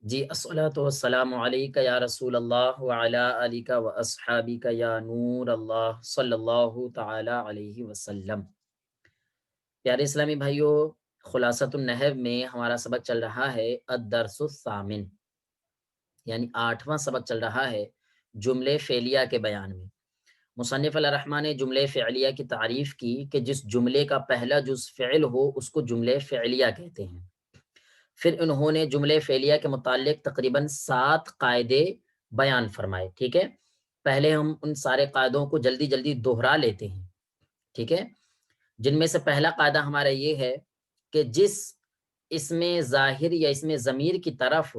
جی الصلاۃ والسلام علیک یا رسول اللہ وعلی آلک و اصحابک یا نور اللہ صلی اللہ تعالی علیہ وسلم۔ پیارے اسلامی بھائیوں، خلاصۃ النحو میں ہمارا سبق چل رہا ہے الدرس الثامن، یعنی 8واں سبق چل رہا ہے جملے فعلیہ کے بیان میں۔ مصنف علیہ الرحمٰن نے جملے فعلیہ کی تعریف کی کہ جس جملے کا پہلا جز فعل ہو اس کو جملے فعلیہ کہتے ہیں۔ پھر انہوں نے جملے فعلیہ کے متعلق تقریباً 7 قاعدے بیان فرمائے، ٹھیک ہے۔ پہلے ہم ان سارے قاعدوں کو جلدی جلدی دوہرا لیتے ہیں، ٹھیک ہے، جن میں سے پہلا قاعدہ ہمارا یہ ہے کہ جس اسم ظاہر یا اسم ضمیر کی طرف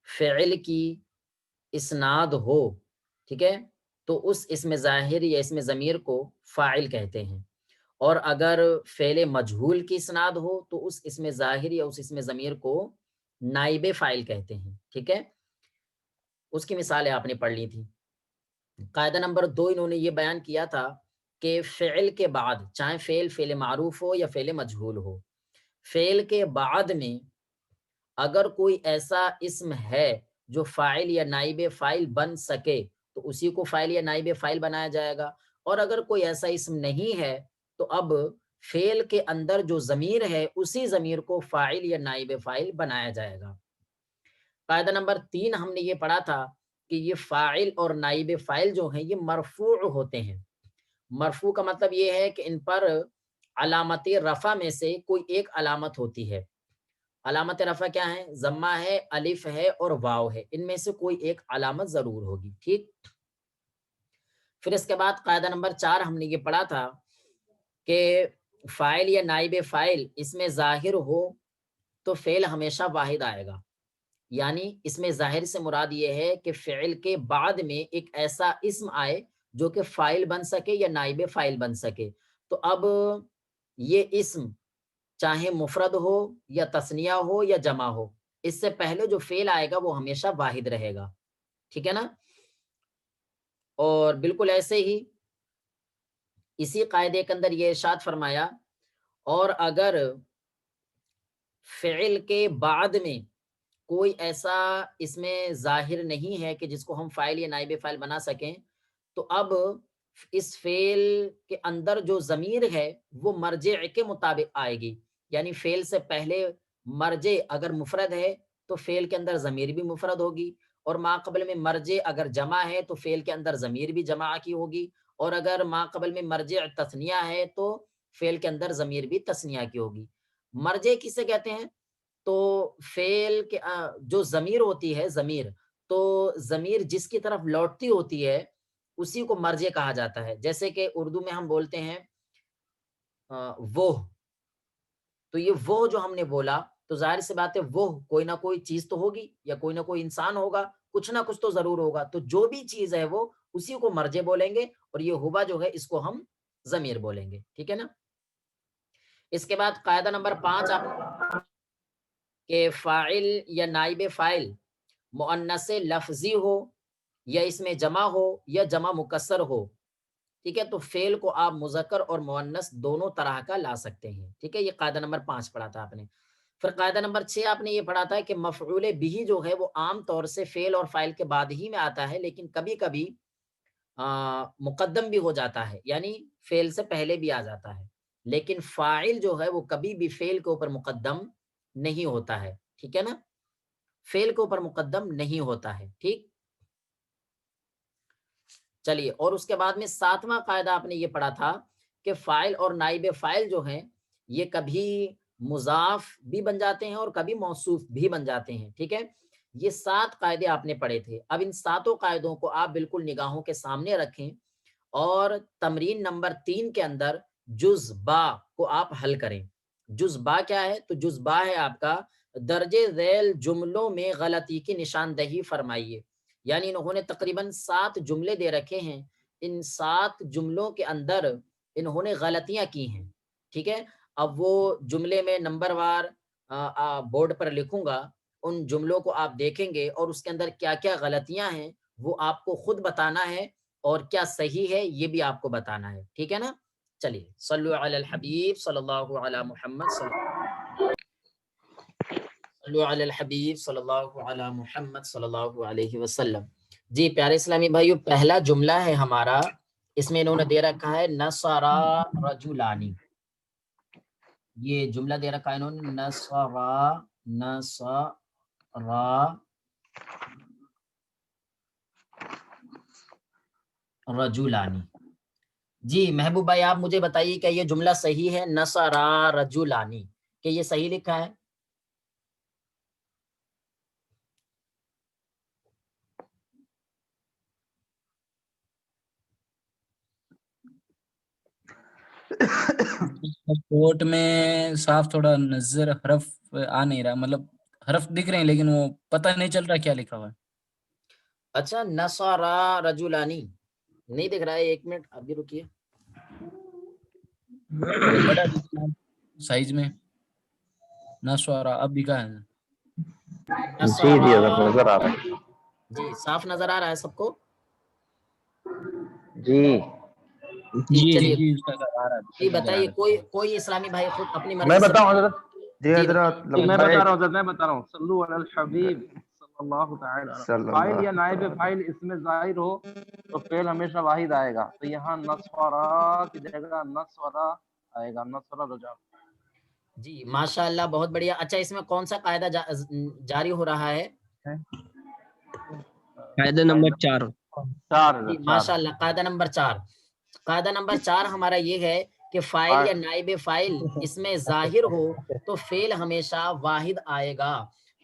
فعل کی اسناد ہو، ٹھیک ہے، تو اس اسم ظاہر یا اسم ضمیر کو فاعل کہتے ہیں، اور اگر فعل مجہول کی اسناد ہو تو اس اسم ظاہر یا اس اسم ضمیر کو نائب فاعل کہتے ہیں، ٹھیک ہے۔ اس کی مثالیں آپ نے پڑھ لی تھی۔ قاعدہ نمبر 2 انہوں نے یہ بیان کیا تھا کہ فعل کے بعد، چاہے فعل معروف ہو یا فعل مجہول ہو، فعل کے بعد میں اگر کوئی ایسا اسم ہے جو فاعل یا نائب فاعل بن سکے تو اسی کو فاعل یا نائب فاعل بنایا جائے گا، اور اگر کوئی ایسا اسم نہیں ہے تو اب فعل کے اندر جو ضمیر ہے اسی ضمیر کو فاعل یا نائب فاعل بنایا جائے گا۔ قاعدہ نمبر 3 ہم نے یہ پڑھا تھا کہ یہ فاعل اور نائب فاعل جو ہیں یہ مرفوع ہوتے ہیں۔ مرفوع کا مطلب یہ ہے کہ ان پر علامت رفع میں سے کوئی ایک علامت ہوتی ہے۔ علامت رفع کیا ہے؟ ضمہ ہے، الف ہے اور واو ہے، ان میں سے کوئی ایک علامت ضرور ہوگی، ٹھیک۔ پھر اس کے بعد قاعدہ نمبر 4 ہم نے یہ پڑھا تھا کہ فاعل یا نائب فاعل اس میں ظاہر ہو تو فعل ہمیشہ واحد آئے گا، یعنی اس میں ظاہر سے مراد یہ ہے کہ فعل کے بعد میں ایک ایسا اسم آئے جو کہ فاعل بن سکے یا نائب فاعل بن سکے۔ تو اب یہ اسم چاہے مفرد ہو یا تثنیہ ہو یا جمع ہو، اس سے پہلے جو فعل آئے گا وہ ہمیشہ واحد رہے گا، ٹھیک ہے نا۔ اور بالکل ایسے ہی اسی قاعدے کے اندر یہ ارشاد فرمایا، اور اگر فعل کے بعد میں کوئی ایسا اس میں ظاہر نہیں ہے کہ جس کو ہم فاعل یا نائب فاعل بنا سکیں، تو اب اس فعل کے اندر جو ضمیر ہے وہ مرجع کے مطابق آئے گی، یعنی فعل سے پہلے مرجع اگر مفرد ہے تو فعل کے اندر ضمیر بھی مفرد ہوگی، اور ما قبل میں مرجع اگر جمع ہے تو فعل کے اندر ضمیر بھی جمع کی ہوگی، اور اگر ما قبل میں مرجع تثنیہ ہے تو فعل کے اندر ضمیر بھی تثنیہ کی ہوگی۔ مرجع کسے کہتے ہیں؟ تو فعل کے جو ضمیر ہوتی ہے، ضمیر، تو ضمیر جس کی طرف لوٹتی ہوتی ہے اسی کو مرجع کہا جاتا ہے۔ جیسے کہ اردو میں ہم بولتے ہیں وہ، تو یہ وہ جو ہم نے بولا تو ظاہر سی بات ہے وہ کوئی نہ کوئی چیز تو ہوگی، یا کوئی نہ کوئی انسان ہوگا، کچھ نہ کچھ تو ضرور ہوگا، تو جو بھی چیز ہے وہ اسی کو مرجع بولیں گے، اور یہ ہوا جو ہے اس کو ہم ضمیر بولیں گے، ٹھیک ہے نا۔ اس کے بعد قاعدہ نمبر 5 آپ کہ فاعل یا نائب فاعل مؤنث لفظی ہو یا اس میں جمع ہو یا جمع مکسر ہو، ٹھیک ہے، تو فعل کو آپ مذکر اور مؤنث دونوں طرح کا لا سکتے ہیں، ٹھیک ہے۔ یہ قاعدہ نمبر 5 پڑھا تھا آپ نے۔ پھر قاعدہ نمبر 6 آپ نے یہ پڑھا تھا کہ مفعول بہ جو ہے وہ عام طور سے فعل اور فاعل کے بعد ہی میں آتا ہے، لیکن کبھی کبھی مقدم بھی ہو جاتا ہے، یعنی فعل سے پہلے بھی آ جاتا ہے، لیکن فاعل جو ہے وہ کبھی بھی فعل کے اوپر مقدم نہیں ہوتا ہے، ٹھیک ہے نا، فعل کے اوپر مقدم نہیں ہوتا ہے، ٹھیک۔ چلیے، اور اس کے بعد میں 7واں قاعدہ آپ نے یہ پڑھا تھا کہ فاعل اور نائب فاعل جو ہیں یہ کبھی مضاف بھی بن جاتے ہیں اور کبھی موصوف بھی بن جاتے ہیں، ٹھیک ہے۔ یہ 7 قاعدے آپ نے پڑھے تھے۔ اب ان 7 قاعدوں کو آپ بالکل نگاہوں کے سامنے رکھیں اور تمرین نمبر 3 کے اندر جز با کو آپ حل کریں۔ جز با کیا ہے؟ تو جز با ہے آپ کا درجے ذیل جملوں میں غلطی کی نشاندہی فرمائیے، یعنی انہوں نے تقریباً 7 جملے دے رکھے ہیں، ان 7 جملوں کے اندر انہوں نے غلطیاں کی ہیں، ٹھیک ہے۔ اب وہ جملے میں نمبر وار بورڈ پر لکھوں گا، ان جملوں کو آپ دیکھیں گے اور اس کے اندر کیا کیا غلطیاں ہیں وہ آپ کو خود بتانا ہے، اور کیا صحیح ہے یہ بھی آپ کو بتانا ہے، ٹھیک ہے نا۔ چلیے، صلو علی الحبیب صلی اللہ علی محمد صلی صلو علی الحبیب صلی اللہ علی محمد صلی اللہ علیہ وسلم. جی پیارے اسلامی بھائیو، پہلا جملہ ہے ہمارا، اس میں انہوں نے دے رکھا ہے نصرا رجلانی. یہ جملہ دے رکھا ہے انہوں نے نصرا رجلانی. جی محبوب بھائی آپ مجھے بتائیے کہ یہ جملہ صحیح ہے نصرا رجلانی، کہ یہ صحیح لکھا ہے؟ کوٹ میں صاف تھوڑا نظر حرف آ نہیں رہا، مطلب حرف دکھ رہے ہیں لیکن وہ پتہ نہیں چل رہا کیا لکھا ہوا ہے. اچھا نصرا رجلانی نہیں دکھ رہا ہے، ایک منٹ ابھی رکیے. بڑا سائز میں نسوارا اب دکھا ہے. جی جی حضرت نظر آ رہا ہے. جی صاف نظر آ رہا ہے سب کو؟ جی جی چلیے جی اس کا آ رہا جی ہے. بتائیے، کوئی اسلامی بھائی خود اپنی میں مرضی سے بتاؤں حضرت. جی جی حضرت بتائیے. میں بتا رہا ہوں حضرت، میں بتا رہا ہوں. صلو علی الحبیب صلی اللہ تعالی علیہ. صلی فاعل اللہ یا نائب فاعل اس میں ظاہر ہو تو فعل ہمیشہ واحد آئے گا، تو یہاں نصرا کی جگہ نصرا آئے گا، نصرا رجا. جی ماشاء اللہ بہت بڑھیا. اچھا اس میں کون سا قاعدہ جاری ہو رہا ہے؟ قاعدہ نمبر 4. جی ماشاء اللہ قاعدہ نمبر 4. قاعدہ نمبر 4 ہمارا یہ ہے کہ فاعل یا نائب فاعل اس میں ظاہر ہو تو فعل ہمیشہ واحد آئے گا.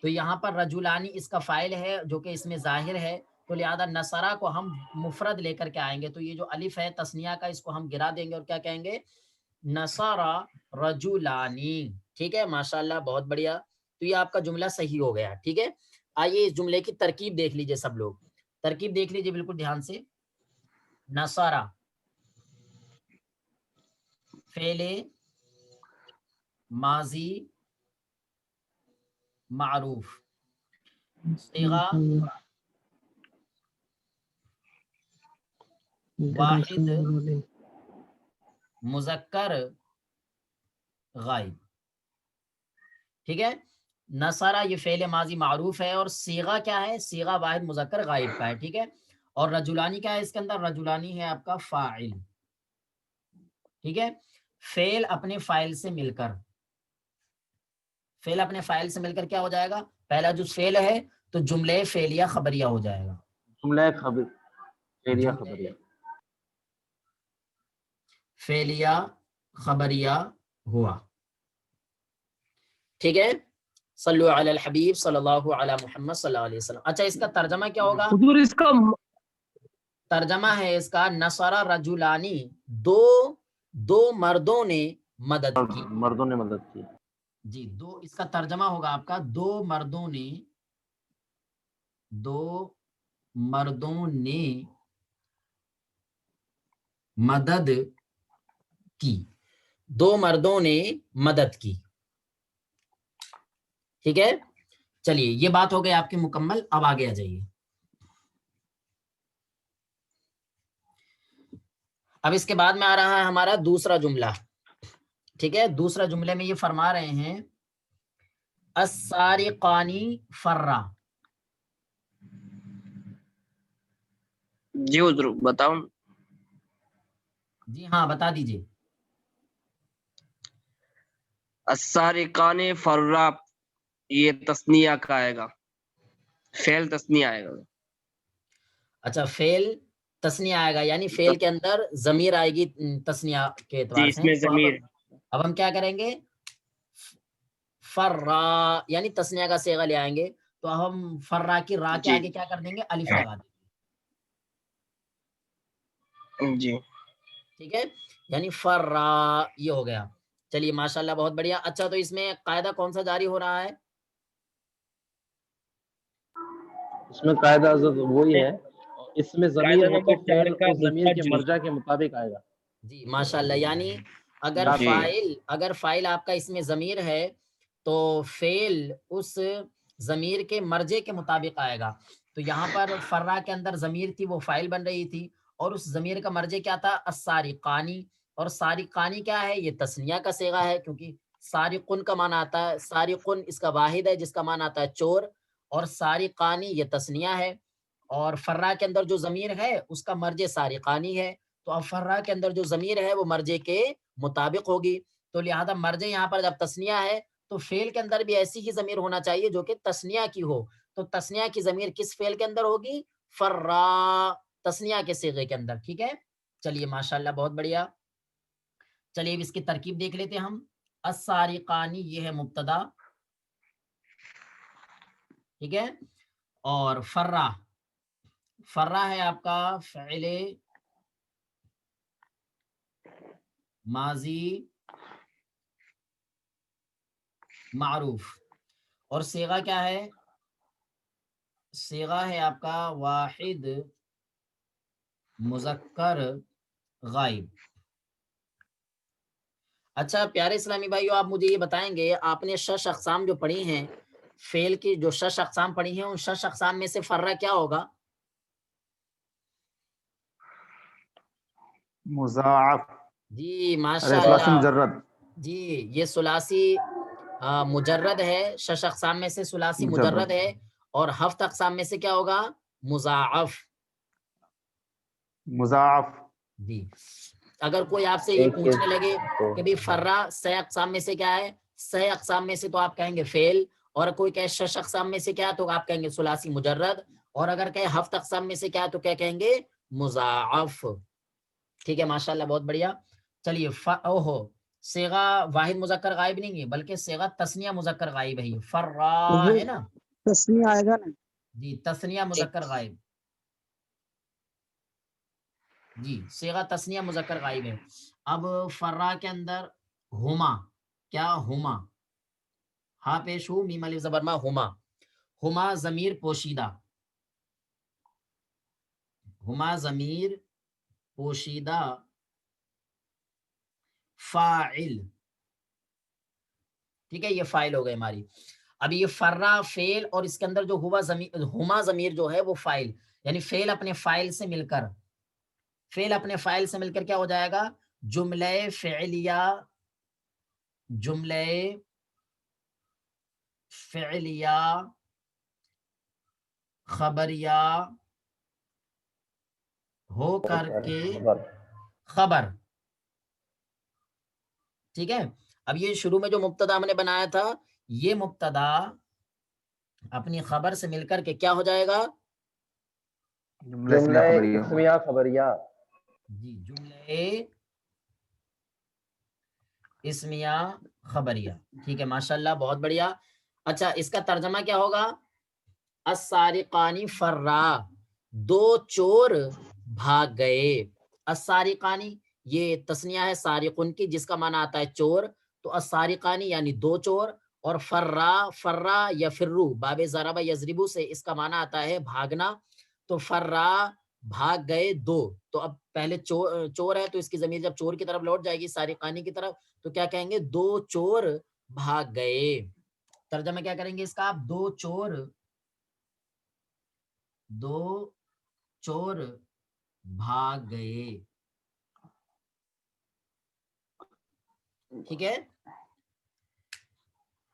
تو یہاں پر رجولانی اس کا فاعل ہے جو کہ اس میں ظاہر ہے، تو لہذا نصرہ کو ہم مفرد لے کر کے آئیں گے. تو یہ جو الف ہے تثنیہ کا، اس کو ہم گرا دیں گے اور کیا کہیں گے؟ نصرہ رجولانی. ٹھیک ہے ماشاء اللہ بہت بڑھیا. تو یہ آپ کا جملہ صحیح ہو گیا. ٹھیک ہے، آئیے اس جملے کی ترکیب دیکھ لیجئے سب لوگ. ترکیب دیکھ لیجئے بالکل دھیان سے. نصرہ فعل ماضی معروف، صیغہ واحد مذکر غائب. ٹھیک ہے، نصرہ یہ فعل ماضی معروف ہے اور صیغہ کیا ہے؟ صیغہ واحد مذکر غائب کا ہے. ٹھیک ہے، اور رجولانی کیا ہے اس کے اندر؟ رجولانی ہے آپ کا فاعل. ٹھیک ہے، فعل اپنے فاعل سے مل کر، فعل اپنے فاعل سے مل کر کیا ہو جائے گا؟ پہلا جو فعل ہے تو جملے فعلیہ خبریہ ہو جائے گا. جملہ خبر فعلیہ خبریہ. فعلیہ خبریہ ہوا. ٹھیک ہے، صلو علی الحبیب صلی اللہ علی محمد صلی اللہ علیہ وسلم. اچھا اس کا ترجمہ کیا ہوگا؟ حضور اس کا ترجمہ ہے اس کا نصرہ رجولانی، دو مردوں نے مدد کی. مردوں نے مدد کی. جی اس کا ترجمہ ہوگا آپ کا دو مردوں نے مدد کی. دو مردوں نے مدد کی. ٹھیک ہے، چلیے یہ بات ہو گئی آپ کی مکمل. اب آگے آ جائیے. اب اس کے بعد میں آ رہا ہے ہمارا دوسرا جملہ. ٹھیک ہے، دوسرا جملے میں یہ فرما رہے ہیں السارقانی فرا. جی حضور بتاؤں. جی ہاں بتا دیجئے. السارقان فرا یہ تثنیہ کا آئے گا، فعل تثنیہ آئے گا. اچھا فعل تثنیہ آئے گا، یعنی فعل کے اندر ضمیر آئے گی تثنیہ کے اعتبار جی اس سے. میں تو ضمیر. اب ہم کیا کریں گے؟ فرا یعنی تثنیہ کا صیغہ لے آئیں گے. تو ہم فرا کی را کے جی آگے کیا کر دیں گے؟ الف لگا دیں گے. جی ٹھیک ہے، یعنی فرا یہ ہو گیا. چلیے ماشاءاللہ بہت بڑھیا. اچھا تو اس میں قاعدہ کون سا جاری ہو رہا ہے؟ اس میں قاعدہ حضرت وہی ہے، اس میں ضمیر قاعدہ ہو تو نمبر 4 فعل کا اس ضمیر کے بالفجر. مرجع کے مطابق آئے گا. جی ماشاءاللہ، یعنی جی اگر فاعل آپ کا اس میں ضمیر ہے تو فعل اس ضمیر کے مرجع کے مطابق آئے گا. تو یہاں پر فرا کے اندر ضمیر تھی، وہ فاعل بن رہی تھی، اور اس ضمیر کا مرجع کیا تھا؟ السارقانی. اور سارقانی کیا ہے؟ یہ تثنیہ کا صیغہ ہے، کیونکہ سارقن کا معنی آتا ہے، سارقن اس کا واحد ہے جس کا معنی آتا ہے چور، اور سارقانی یہ تسنیہ ہے، اور فرا کے اندر جو ضمیر ہے اس کا مرجع سارقانی ہے، تو اب فرا کے اندر جو ضمیر ہے وہ مرجع کے مطابق ہوگی، تو لہذا مرجع یہاں پر جب تسنیہ ہے تو فعل کے اندر بھی ایسی ہی ضمیر ہونا چاہیے جو کہ تسنیہ کی ہو، تو تسنیہ کی ضمیر کس فعل کے اندر ہوگی؟ فرا، تسنیہ کے صیغے کے اندر، ٹھیک ہے۔ چلیے ماشاءاللہ بہت بڑھیا، چلیے اب اس کی ترکیب دیکھ لیتے ہیں ہم۔ السارقانی یہ ہے مبتدا، ٹھیک ہے، اور فرا، فرا ہے آپ کا فعل ماضی معروف، اور صیغہ کیا ہے؟ صیغہ ہے آپ کا واحد مذکر غائب۔ اچھا پیارے اسلامی بھائیو، آپ مجھے یہ بتائیں گے، آپ نے 6 اقسام جو پڑھی ہیں فعل کی، جو 6 اقسام پڑھی ہیں، ان 6 اقسام میں سے فرا کیا ہوگا؟ مضاعف، جی ماشاء ثلاثی اللہ، مجرد، جی یہ ثلاثی مجرد ہے، 6 اقسام میں سے ثلاثی مجرد ہے، اور 7 اقسام میں سے کیا ہوگا؟ مضاعف۔ مضاعف، جی اگر کوئی آپ سے یہ ایک پوچھنے لگے تو کہ بھی فرا 6 اقسام میں سے کیا ہے، 6 اقسام میں سے تو آپ کہیں گے فعل، اور کوئی کہے 6 اقسام میں سے کیا تو آپ کہیں گے ثلاثی مجرد، اور اگر کہے 7 اقسام میں سے کیا تو کیا کہیں گے؟ مضاعف، ٹھیک ہے ماشاءاللہ بہت بڑھیا۔ چلیے اوہو، صیغہ واحد مذکر غائب نہیں ہے بلکہ صیغہ تسنیہ مذکر غائب ہے، فرا ہے نا، تسنیہ آئے گا نا؟ جی تسنیہ مذکر غائب، جی صیغہ تسنیہ مذکر غائب ہے۔ اب فرا کے اندر ہما، کیا ہما، ہا پیش ہو میم الف زبر ما، ہما، ہما ضمیر پوشیدہ، ہما ضمیر پوشیدہ فاعل، ٹھیک ہے، یہ فاعل ہو گئے ہماری۔ اب یہ فرا فعل، اور اس کے اندر جو ہوا ضمیر، ہما ضمیر جو ہے وہ فاعل، یعنی فعل اپنے فاعل سے مل کر، فعل اپنے فاعل سے مل کر کیا ہو جائے گا؟ جملہ فعلیہ، جملہ فعلیہ خبریہ ہو کر کے خبر، ٹھیک ہے۔ اب یہ شروع میں جو مبتدا ہم نے بنایا تھا، یہ مبتدا اپنی خبر سے مل کر کے کیا ہو جائے گا؟ جملہ جملہ خبریہ، اسمیہ خبریہ، جی جملہ اسمیہ خبریہ، ٹھیک ہے ماشاءاللہ بہت بڑھیا۔ اچھا اس کا ترجمہ کیا ہوگا؟ السارقانی فرا، 2 چور بھاگ گئے، السارقانی یہ تسنیہ ہے سارقن کی جس کا معنی آتا ہے چور، تو السارقانی یعنی 2 چور، اور فرا، فرا یا فرو باب ضربہ یضربو سے اس کا معنی آتا ہے بھاگنا، تو فرا بھاگ گئے 2، تو اب پہلے چور ہے تو اس کی ضمیر جب چور کی طرف لوٹ جائے گی سارقانی کی طرف تو کیا کہیں گے؟ 2 چور بھاگ گئے۔ ترجمہ کیا کریں گے اس کا آپ؟ 2 چور بھاگ گئے، ٹھیک ہے،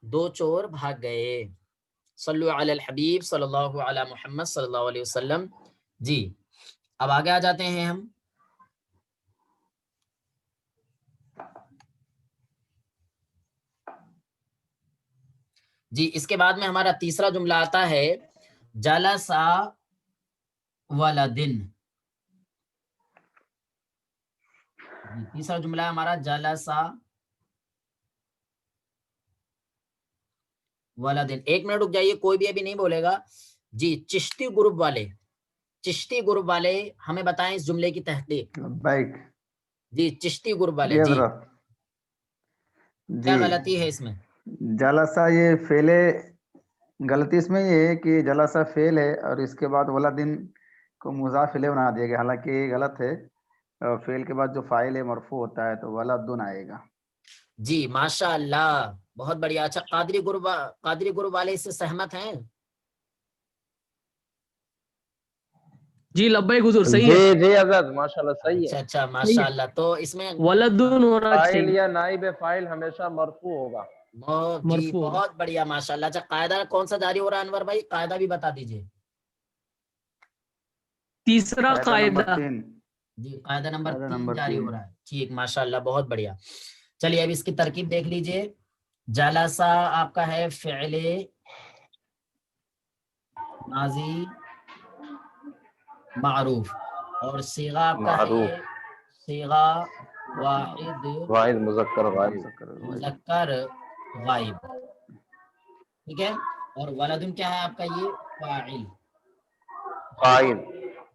2 چور بھاگ گئے۔ صلو علی الحبیب صلی اللہ علی محمد صلی اللہ علیہ وسلم۔ جی اب آگے آ جاتے ہیں ہم، جی اس کے بعد میں ہمارا تیسرا جملہ آتا ہے جلسا ولدن، جی تیسرا جملہ ہے ہمارا جلسا ولدن۔ 1 منٹ رک جائیے، کوئی بھی ابھی نہیں بولے گا۔ جی چشتی گروپ والے، چشتی گروپ والے ہمیں بتائیں اس جملے کی تحقیق۔ لبیک، جی چشتی گروپ والے، جی جی حضرت، کیا جی غلطی ہے اس میں؟ جلسہ یہ فعل، غلطی اس میں یہ ہے کہ جلسہ فعل ہے اور اس کے بعد ولدن کو مضاف الیہ بنا دیا گیا، حالانکہ یہ غلط ہے، فعل کے بعد جو فاعل ہے مرفوع ہوتا ہے تو ولدن آئے گا۔ جی ماشاء اللہ بہت بڑھیا۔ اچھا قادری گروپ والے اس سے سہمت ہیں؟ جی لبیک حضور صحیح جی ہے. جی حضرت ماشاءاللہ صحیح اچھا ہے. اچھا ماشاء اللہ. تو اس میں ولدن ہونا فاعل چاہیے. یا نائب فاعل ہمیشہ مرفوع ہوگا. جی مرفوع ہوگا. بہت بڑھیا ماشاء اللہ. اچھا قاعدہ کون سا جاری ہو رہا ہے انور بھائی؟ قاعدہ بھی بتا دیجیے. تیسرا قاعدہ نمبر قاعدہ. 3. جی قاعدہ نمبر قاعدہ 3 نمبر جاری 3. ہو رہا ہے. ٹھیک ماشاء اللہ بہت بڑھیا. چلیے اب اس کی ترکیب دیکھ لیجئے. جلسہ آپ کا ہے فعل ماضی معروف اور صیغہ آپ کا ہے معروف یہ صیغہ واحد واحد مذکر غائب. مذکر غائب. ٹھیک ہے. اور ولدن کیا ہے آپ کا؟ یہ فاعل. فاعل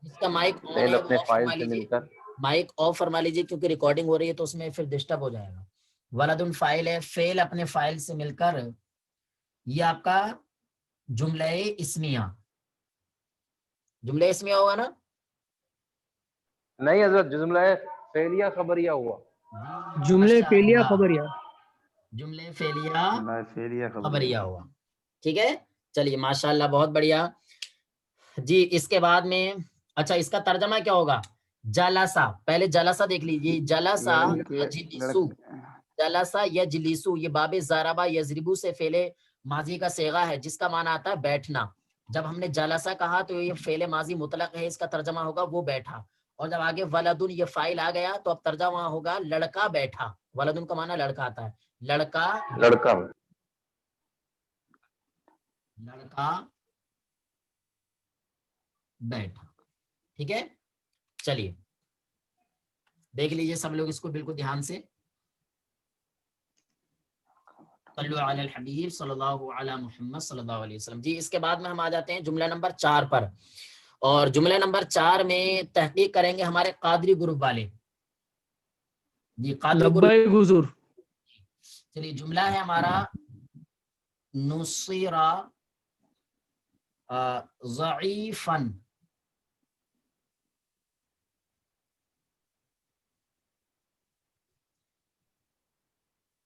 جس کا مائک آن فعل ہے وہ اپنے آف فاعل فرما سے مل لیجیے. کر. مائک آف فرما لیجیے کیونکہ ریکارڈنگ ہو رہی ہے تو اس میں پھر ڈسٹرب ہو جائے گا. ولدن فاعل ہے. فعل اپنے فاعل سے مل کر یہ آپ کا جملہ اسمیہ. جملہ اسمیہ ہوگا نا؟ نہیں حضرت جملہ فعلیہ خبریہ ہوا. جی جملے ماشاء فعلیہ اللہ خبریہ. جملے فعلیہ فعلیہ خبریہ ہوا. ٹھیک ہے. چلیے ماشاء اللہ بہت بڑھیا. جی اس کے بعد میں اچھا اس کا ترجمہ کیا ہوگا؟ جلسہ. پہلے جلسہ دیکھ لیجیے. جلسہ یجلسو. جلسہ یجلسو یہ باب ضربہ یضربو سے فعل ماضی کا صیغہ ہے جس کا معنی آتا ہے بیٹھنا. جب ہم نے جلسہ کہا تو یہ فعل ماضی مطلق ہے. اس کا ترجمہ ہوگا وہ بیٹھا. اور جب آگے ولدن یہ فاعل آ گیا تو اب ترجمہ ہوگا لڑکا بیٹھا. ولدن کا معنی لڑکا آتا ہے. لڑکا لڑکا لڑکا بیٹھا. ٹھیک ہے. چلیے دیکھ لیجئے سب لوگ اس کو بالکل دھیان سے. صلو علی الحبیب صلی اللہ علی محمد صلی اللہ علیہ وسلم. جی اس کے بعد میں ہم آ جاتے ہیں جملہ نمبر 4 پر. اور جملہ نمبر 4 میں تحقیق کریں گے ہمارے قادری گروپ والے. جی قادری گروپ. لبیک حضور. چلیے جملہ ہے ہمارا نصیر ضعیفا.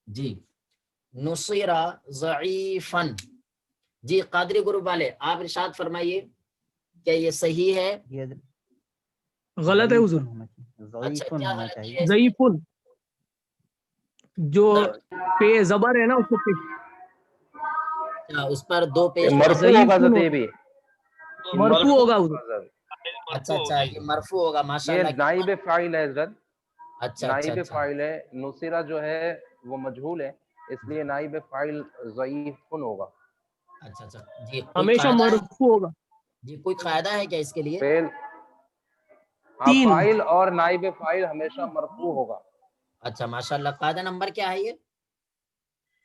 جی نصیر ضعیفا. جی قادری گروپ والے آپ ارشاد فرمائیے کیا یہ صحیح ہے؟ غلط ہے حضور. اچھا کیا غلطی ہے اس میں؟ ضعیف جو پے زبر ہے نا اس کو پے اچھا اس پر دو پیش مرفوع ضعیف ہوگا حضرت. یہ بھی مرفوع ہوگا حضور. حضرت. اچھا اچھا یہ مرفوع ہوگا ماشاء یہ اللہ. نائب فاعل ہے حضرت. اچھا اچھا نائب اچھا فاعل ہے. نصیرہ جو ہے وہ مجہول ہے اس لیے نائب فاعل ضعیف ہوگا. اچھا اچھا. جی کوئی ہمیشہ قاعدہ ہے؟ مرفوع ہوگا. جی کوئی قاعدہ ہے کیا اس کے لیے؟ فعل تین. فاعل اور نائب فاعل ہمیشہ مرفوع ہوگا. اچھا ماشاء اللہ. قاعدہ نمبر کیا ہے یہ؟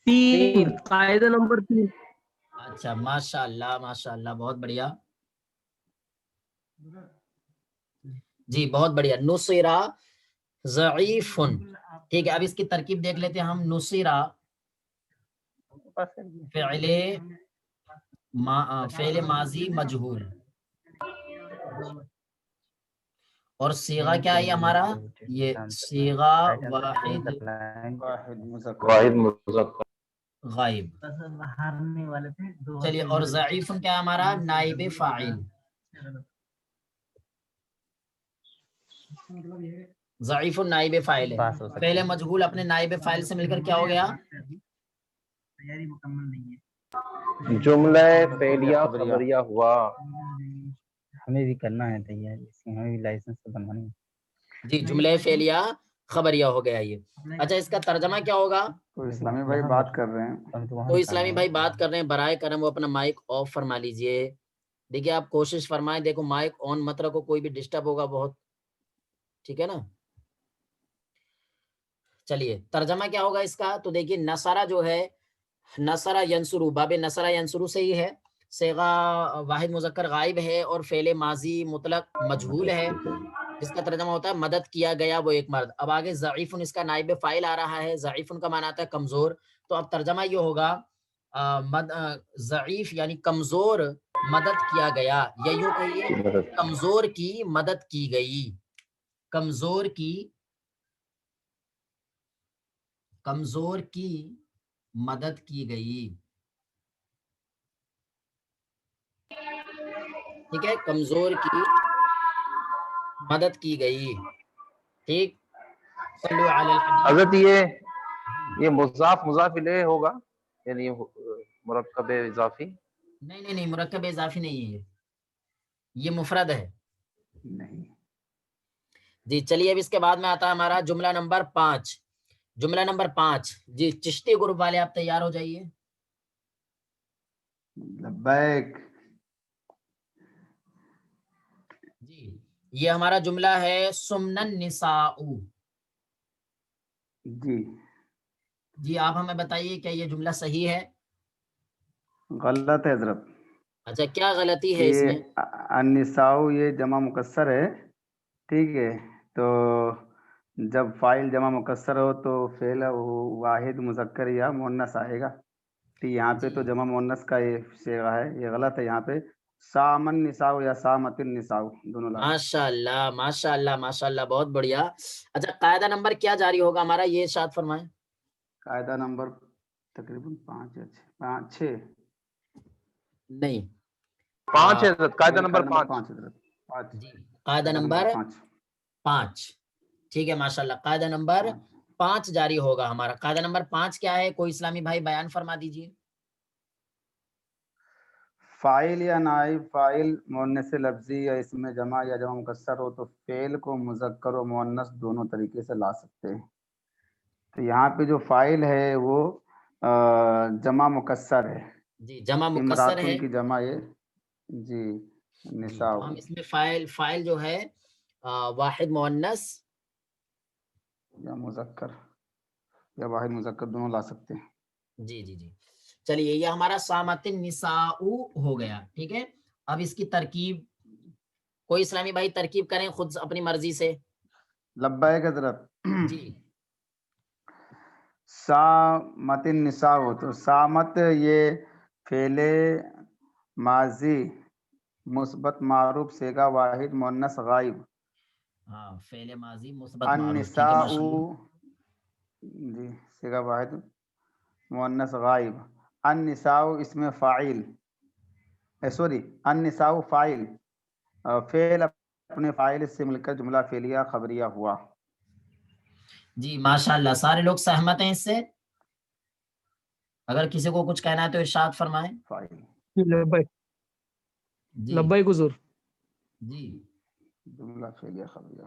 3 قاعدہ نمبر 3. اچھا ماشاء اللہ بہت بڑھیا. جی بہت بڑھیا. نصیرہ ضعیف. ٹھیک ہے اب اس کی ترکیب دیکھ لیتے ہیں ہم. نصیرہ فعل ماضی مجہول اور صیغہ کیا ہے ہمارا؟ یہ صیغہ واحد واحد مذکر غائب. چلیے اور ضعیف کیا ہے ہمارا؟ نائب فاعل. ضعیف نائب فاعل ہے. فعل مجہول اپنے نائب فاعل سے مل کر کیا ہو گیا؟ جملہ فعلیہ خبریہ ہوا. ہمیں بھی کرنا ہے تیاری. ہمیں بھی لائسنس بنوانا ہے. جی جملہ فعلیہ خبریہ ہو گیا یہ. اچھا اس کا ترجمہ کیا ہوگا؟ تو اسلامی بھائی بات کر رہے ہیں. تو اسلامی بھائی بات کر رہے ہیں برائے کرم وہ اپنا مائک آف فرما لیجئے. دیکھیے آپ کوشش فرمائیں. دیکھو مائک آن مت رکھو کوئی بھی ڈسٹرب ہوگا بہت. ٹھیک ہے نا. چلیے ترجمہ کیا ہوگا اس کا؟ تو دیکھیے نصرہ جو ہے نصرہ ینصرو باب نصرہ ینصرو سے ہی ہے. صیغہ واحد مذکر غائب ہے اور فعل ماضی مطلق مجہول ہے جس کا ترجمہ ہوتا ہے مدد کیا گیا وہ ایک مرد. اب آگے ضعیف اس کا نائب فاعل آ رہا ہے. ضعیف کا معنی آتا ہے کمزور. تو اب ترجمہ یہ ہوگا ضعیف یعنی کمزور مدد کیا گیا یا یوں کہیے کمزور کی مدد کی گئی. کمزور کی مدد کی گئی. ٹھیک ہے کمزور کی مدد کی گئی. ٹھیک. صلو علی الحبیب. حضرت یہ مضاف مضاف الیہ ہوگا یعنی مرکب اضافی؟ نہیں مرکب اضافی نہیں ہے یہ مفرد ہے. نہیں. جی چلیے اب اس کے بعد میں آتا ہے ہمارا جملہ نمبر 5. جملہ نمبر 5. جی چشتی گروپ والے آپ تیار ہو جائیے. لبیک. جی یہ ہمارا جملہ ہے سمن النساء. جی جی آپ ہمیں بتائیے کیا یہ جملہ صحیح ہے؟ غلط ہے حضرت. اچھا کیا غلطی ہے اس میں؟ یہ النساء یہ جمع مکسر ہے. ٹھیک ہے. تو جب فاعل جمع مکسر ہو تو فعل واحد مذکر یا مؤنث آئے گا. تو یہاں پہ تو جمع مؤنث کا یہ صیغہ ہے, یہ غلط ہے. یہاں پہ سام النساء یا سامت النساء دونوں لا. ماشاء اللہ ماشاء اللہ ماشاء اللہ بہت بڑھیا. اچھا قاعدہ نمبر کیا جاری ہوگا ہمارا یہ ارشاد فرمائیں. قاعدہ نمبر تقریباً 5 نہیں 5 ہے حضرت, قاعدہ وہی نمبر 5. 5 حضرت. 5. جی قاعدہ نمبر 5. ٹھیک ہے ماشاء اللہ قاعدہ نمبر 5 جاری ہوگا ہمارا. قاعدہ نمبر 5 کیا ہے کوئی اسلامی بھائی بیان فرما دیجیے. فاعل یا نائب فاعل مؤنث لفظی یا اسم جمع یا جمع مکسر ہو تو فعل کو مذکر و مؤنث دونوں طریقے سے لا سکتے ہیں. تو یہاں پہ جو فاعل ہے وہ جمع مکسر ہے. جی جمع مکسر امراتن ہے. کی جمع یہ جی جی نساء. تو ہم اس میں فاعل جو ہے واحد مؤنث یا مذکر یا واحد مذکر دونوں لا سکتے ہیں. جی جی جی چلیے یہ ہمارا سامت النساء ہو گیا. ٹھیک ہے اب اس کی ترکیب کوئی اسلامی بھائی ترکیب کریں خود اپنی مرضی سے. لبیک حضرت. جی سامت النساء ہو تو سامت یہ فعل ماضی مثبت معروف صیغہ واحد مؤنث غائب. ہاں فعل ماضی مثبت معروف. ٹھیک ہے النساء ماشاءاللہ. جی صیغہ واحد مؤنث غائب. النساء اس میں فاعل سوری النساء فاعل فعل اپنے فاعل سے مل کر جملہ فعلیہ خبریہ ہوا. جی ماشاءاللہ سارے لوگ سہمت ہیں اس سے؟ اگر کسی کو کچھ کہنا ہے تو ارشاد فرمائیں. فاعل لبیک جی لبیک حضور. جی جملہ فعلیہ خبریہ.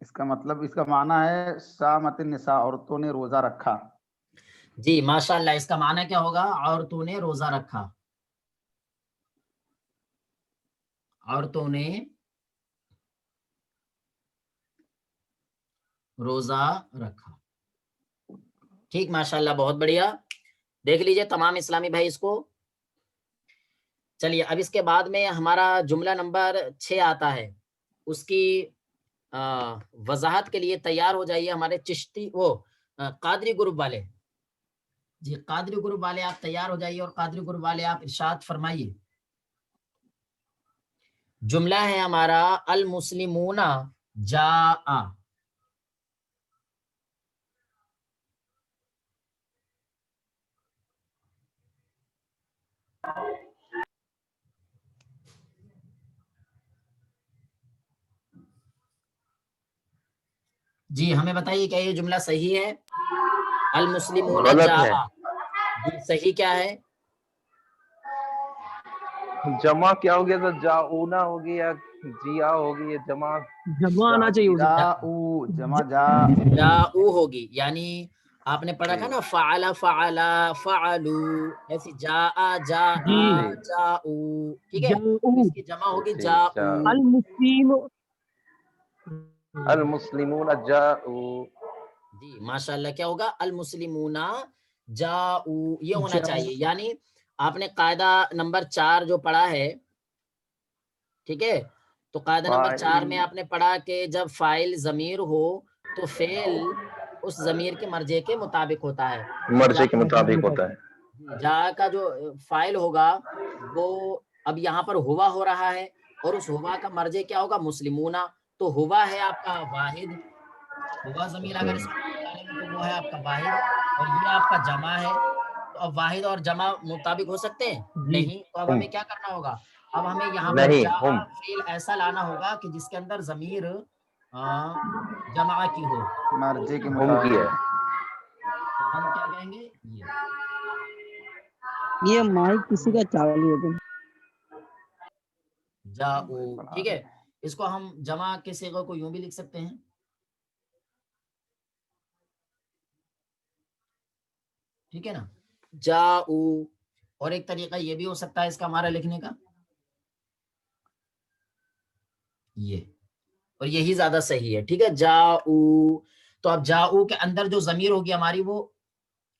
اس کا مطلب اس کا معنی ہے سامت النساء عورتوں نے روزہ رکھا. جی ماشاءاللہ اس کا معنی کیا ہوگا؟ عورتوں نے روزہ رکھا. عورتوں نے روزہ رکھا. ٹھیک ماشاءاللہ بہت بڑھیا. دیکھ لیجئے تمام اسلامی بھائی اس کو. چلیے اب اس کے بعد میں ہمارا جملہ نمبر 6 آتا ہے. اس کی وضاحت کے لیے تیار ہو جائیے ہمارے چشتی قادری گروپ والے. جی قادری گروپ والے آپ تیار ہو جائیے اور قادری گروپ والے آپ ارشاد فرمائیے. جملہ ہے ہمارا المسلمون جاء. جی ہمیں بتائیے کیا یہ جملہ صحیح ہے؟ المسلمون غلط جاء. ہے. جی صحیح کیا ہے؟ جمع کیا ہو گیا تو جاؤنا ہوگی یا جیا ہوگی, یہ جمع جمع آنا چاہیے حضور. جاؤ جمع جا جاؤ ہوگی یعنی آپ نے پڑھا تھا نا فعل فعلا فعلو ایسی جاء جاء جی جاؤ. ٹھیک ہے جاؤ تو اس کی جمع ہوگی جی جاؤ. المسلم. المسلمون جاؤ. جی ماشاءاللہ کیا ہوگا؟ المسلمون جاؤ یہ ہونا جاؤ. چاہیے. یعنی آپ نے قاعدہ نمبر 4 جو پڑھا ہے ٹھیک ہے تو قاعدہ نمبر 4 میں آپ نے پڑھا کہ جب فاعل ضمیر ہو تو فعل اس ضمیر کے مرجع کے مطابق ہوتا ہے. مرجے کے مطابق ہوتا ہے. جا کا جو فاعل ہوگا وہ اب یہاں پر ہوا ہو رہا ہے اور اس ہوا کا مرجع کیا ہوگا؟ مسلمون. تو ہوا ہے آپ کا واحد, ہوا ضمیر اگر اس کو نکالیں گے تو وہ ہے آپ کا واحد اور یہ آپ کا جمع ہے تو اب واحد اور جمع مطابق ہو سکتے ہیں؟ جی نہیں. تو اب ہمیں کیا کرنا ہوگا؟ اب ہمیں یہاں پر نہیں، جاء ہم. فعل ایسا لانا ہوگا کہ جس کے اندر ضمیر جمع کی ہو. مرجی کے ہم کی مطابق. ہے. تو ہم کیا کہیں گے؟ یہ مائک کسی کا چالو ہے تم جاؤ. ٹھیک ہے. اس کو ہم جمع کے صیغے کو یوں بھی لکھ سکتے ہیں. ٹھیک ہے نا. جاؤ. اور ایک طریقہ یہ بھی ہو سکتا ہے اس کا ہمارا لکھنے کا، یہ، اور یہی زیادہ صحیح ہے. ٹھیک ہے. جاؤ. تو اب جاؤ کے اندر جو ضمیر ہوگی ہماری وہ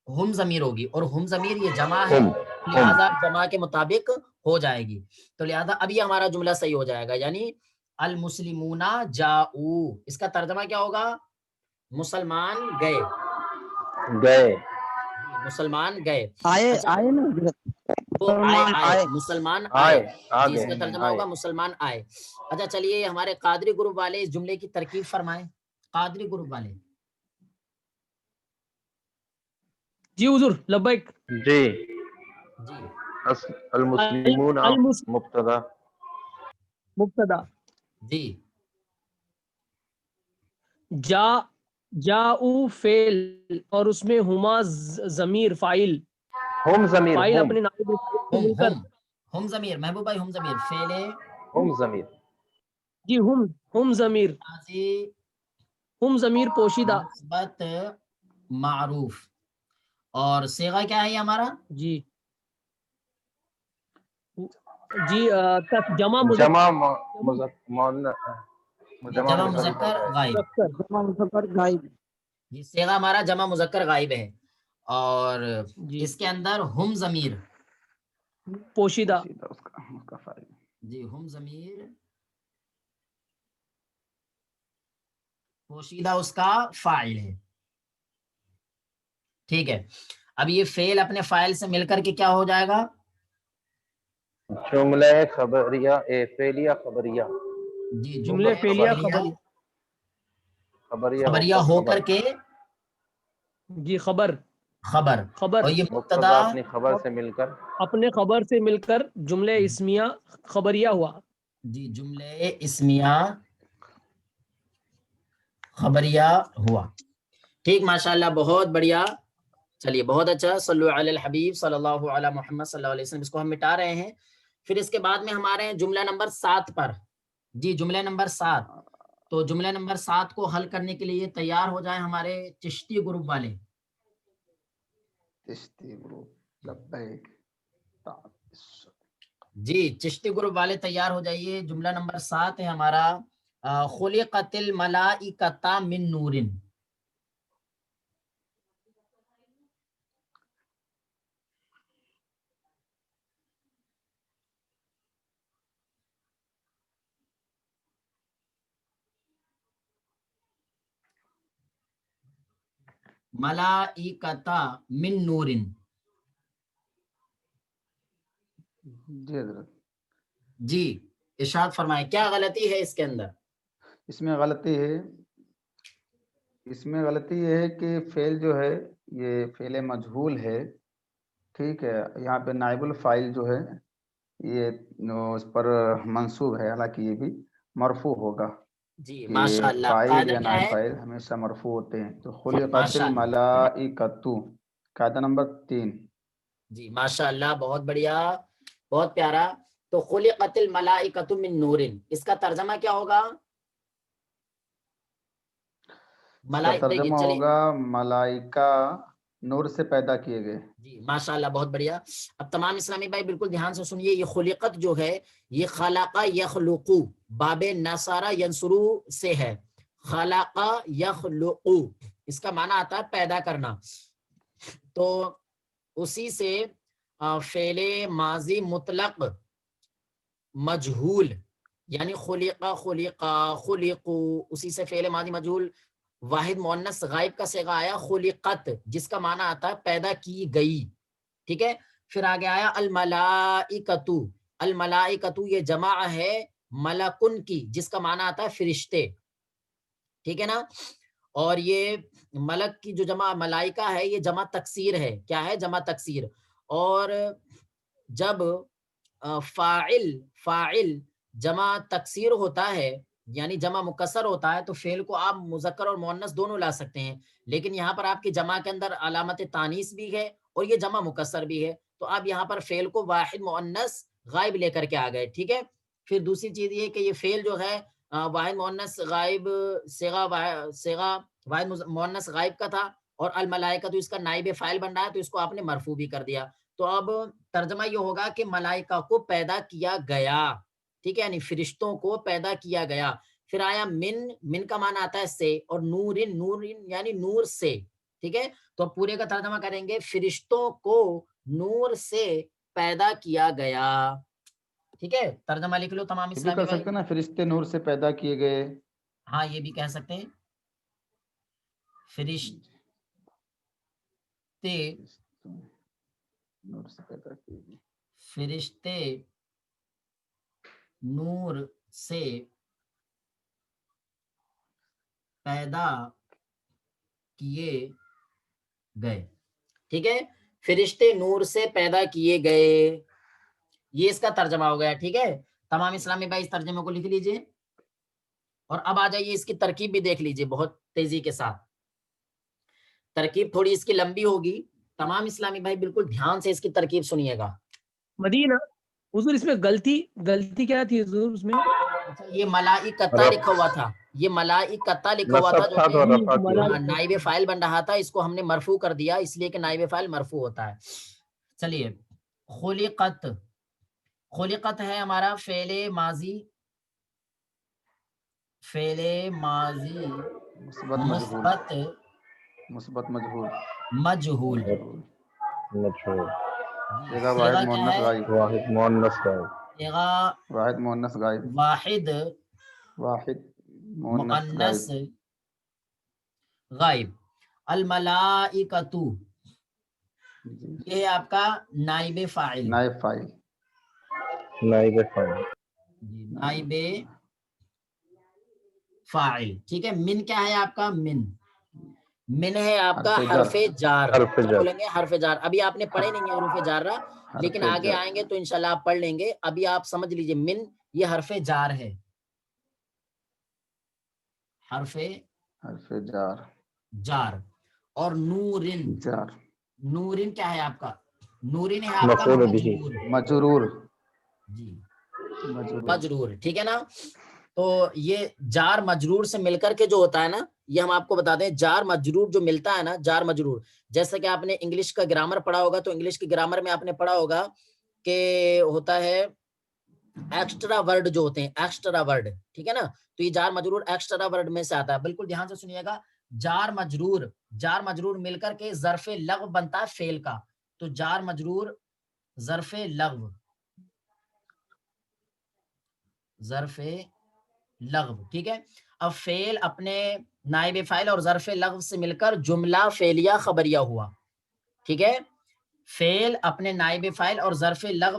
ہم ضمیر ہوگی، اور ہم ضمیر یہ جمع ہے، ہم. لہذا جمع کے مطابق ہو جائے گی. تو لہذا اب یہ ہمارا جملہ صحیح ہو جائے گا، یعنی المسلمون جاؤ. اس کا ترجمہ کیا ہوگا؟ مسلمان گئے. گئے. مسلمان گئے. آئے اچھا آئے نا وہ آئے مسلمان آئے آئے مسلمان آئے. آئے. آ جی اس گئے. کا ترجمہ آئے. ہوگا مسلمان آئے. اچھا چلیے ہمارے قادری گروپ والے اس جملے کی ترکیب فرمائیں. قادری گروپ والے. جی حضور لبیک. جی. جی المسلمون مبتدا. مبتدا. جی جاؤ فعل اور اس میں ہما ضمیر فاعل. ہم ضمیر. فاعل ہم. اپنے نائب فاعل سے ہم مل کر. ہم ضمیر. محبوب بھائی ہم ضمیر فعل ہم ضمیر. جی ہم ضمیر. ماضی ہم ضمیر پوشیدہ. مثبت معروف. اور صیغہ کیا ہے یہ ہمارا؟ جی جی جمع جمع جمع مذکر غائب. جمع مذکر غائب. یہ صیغہ ہمارا جمع مذکر غائب ہے، اور جی اس کے اندر ہم ضمیر. پوشیدہ. سیدھا اس کا فائل. جی ہم ضمیر پوشیدہ اس کا فاعل ہے. ٹھیک ہے. اب یہ فعل اپنے فاعل سے مل کر کے کیا ہو جائے گا؟ جملہ خبریہ فعلیہ خبریہ. جی جملے فعلیہ خبریہ ہو کر کے جی خبر. اور یہ مبتدا اپنی خبر سے مل کر. اپنے خبر سے مل کر جملے اسمیہ خبریہ ہوا. جی جملے اسمیہ خبریہ ہوا. ٹھیک ماشاءاللہ بہت بڑھیا. چلیے بہت اچھا. صلو علی الحبیب صلی اللہ علی محمد صلی اللہ علیہ وسلم. اس کو ہم مٹا رہے ہیں. پھر اس کے بعد میں ہمارے ہیں جملہ نمبر 7 پر. جی جملہ نمبر 7. تو جملہ نمبر 7 کو حل کرنے کے لیے تیار ہو جائیں ہمارے چشتی گروپ والے. چشتی گروپ لبیک. جی چشتی گروپ والے تیار ہو جائیے. جملہ نمبر 7 ہے ہمارا خلقت الملائکۃ من نور. ملائکۃ من نور. جی حضرت. جی ارشاد فرمائیں کیا غلطی ہے اس کے اندر؟ اس میں غلطی یہ ہے کہ فعل جو ہے یہ فعل مجہول ہے. ٹھیک ہے. یہاں پہ نائب الفاعل جو ہے یہ اس پر منصوب ہے، حالانکہ یہ بھی مرفوع ہوگا. جی کہ ماشاء اللہ. فاعل قاعدہ یا کیا نائب ہے؟ فاعل ہمیشہ مرفوع ہوتے ہیں. تو خلقت ماشاء اللہ. الملائکۃ قاعدہ نمبر 3. جی ماشاء اللہ بہت بڑھیا بہت پیارا. تو خلقت الملائکۃ من نور، اس کا ترجمہ کیا ہوگا؟ اس کا دیکھیے ترجمہ چلیے. ہوگا ملائکہ نور سے پیدا کیے گئے. جی ماشاء اللہ بہت بڑھیا. اب تمام اسلامی بھائی بالکل دھیان سے سنیے. یہ خلقت جو ہے یہ خلق یخلق باب نصارہ ینصرو سے ہے. خلق یخلق اس کا معنی آتا ہے پیدا کرنا. تو اسی سے فعل ماضی مطلق مجہول یعنی خلقو، اسی سے فعل ماضی مجہول واحد مؤنث غائب کا صیغہ آیا خلقت، جس کا معنی آتا ہے پیدا کی گئی. ٹھیک ہے. پھر آگے آیا الملائکۃ. الملائکۃ یہ جمع ہے ملکن کی، جس کا معنی آتا ہے فرشتے. ٹھیک ہے نا. اور یہ ملک کی جو جمع ملائکہ ہے یہ جمع تکسیر ہے. کیا ہے؟ جمع تکسیر. اور جب فاعل جمع تکسیر ہوتا ہے یعنی جمع مکسر ہوتا ہے تو فعل کو آپ مذکر اور مؤنث دونوں لا سکتے ہیں، لیکن یہاں پر آپ کی جمع کے اندر علامت تانیث بھی ہے اور یہ جمع مکسر بھی ہے، تو آپ یہاں پر فعل کو واحد مؤنث غائب لے کر کے آ گئے. ٹھیک ہے. پھر دوسری چیز یہ کہ یہ فعل جو ہے واحد مؤنث غائب صیغہ واحد مؤنث غائب کا تھا اور الملائکہ تو اس کا نائب فاعل بن رہا ہے، تو اس کو آپ نے مرفوع بھی کر دیا. تو اب ترجمہ یہ ہوگا کہ ملائکہ کو پیدا کیا گیا. ٹھیک ہے، یعنی فرشتوں کو پیدا کیا گیا. پھر آیا من کا معنی آتا ہے سے، اور نور یعنی نور سے. ٹھیک ہے، تو پورے کا ترجمہ کریں گے فرشتوں کو نور سے پیدا کیا گیا. ٹھیک ہے، ترجمہ لکھ لو تمام یہ بھی اسلامی کر بھائی. سکتے ہیں نا، فرشتے نور سے پیدا کیے گئے. ہاں یہ بھی کہہ سکتے ہیں، فرشتے نور سے پیدا کیے گئے. فرشتے نور سے پیدا کیے گئے. ٹھیک ہے، فرشتے نور سے پیدا کیے گئے، یہ اس کا ترجمہ ہو گیا. ٹھیک ہے، تمام اسلامی بھائی اس ترجمے کو لکھ لیجئے اور اب آ جائیے اس کی ترکیب بھی دیکھ لیجئے بہت تیزی کے ساتھ. ترکیب تھوڑی اس کی لمبی ہوگی، تمام اسلامی بھائی بالکل دھیان سے اس کی ترکیب سنیے گا. مدینہ حضور اس میں غلطی کیا تھی حضور اس میں؟ اچھا، یہ ملائکتا لکھا ہوا تھا، یہ ملائکتا لکھا ہوا تھا جو کہ نائب فاعل بن رہا تھا، اس کو ہم نے مرفوع کر دیا اس لیے کہ نائب فاعل مرفوع ہوتا ہے. چلیے، خلقت ہے ہمارا فعل ماضی مثبت مجہول. مجہول. صیغہ واحد مؤنث غائب. واحد مؤنث غائب. واحد مؤنث مؤنث غائب. الملائکۃ یہ ہے آپ کا نائب فاعل. نائب فاعل. نائب فاعل. ٹھیک ہے، من کیا ہے آپ کا؟ من ہے آپ کا حرف جار. بولیں گے حرف جار. ابھی آپ نے پڑھے نہیں ہے حروف جارہ، لیکن آگے آئیں گے تو انشاءاللہ آپ پڑھ لیں گے. ابھی آپ سمجھ لیجئے من یہ حرف جار ہے. حرف جار. اور نورن کیا ہے آپ کا؟ نورن ہے آپ کا مجرور. جی مجرور. ٹھیک ہے نا، تو یہ جار مجرور سے مل کر کے جو ہوتا ہے نا، یہ ہم آپ کو بتا دیں جار مجرور جو ملتا ہے نا، جار مجرور جیسے کہ آپ نے انگلش کا گرامر پڑھا ہوگا تو انگلش کی گرامر میں آپ نے پڑھا ہوگا کہ ہوتا ہے ایکسٹرا ورڈ جو ہوتے ہیں، ایکسٹرا ورڈ. ٹھیک ہے نا، تو یہ جار مجرور ایکسٹرا ورڈ میں سے آتا ہے. بالکل دھیان سے سنیے گا. جار مجرور مل کر کے ظرف لغو بنتا ہے فعل کا. تو جار مجرور ظرف لغو. ٹھیک ہے، اب فعل اپنے نائب فاعل اور ظرف لغو سے مل کر جملہ فعلیہ خبریہ ہوا. ٹھیک ہے، فعل اپنے نائب فاعل اور ظرف لغو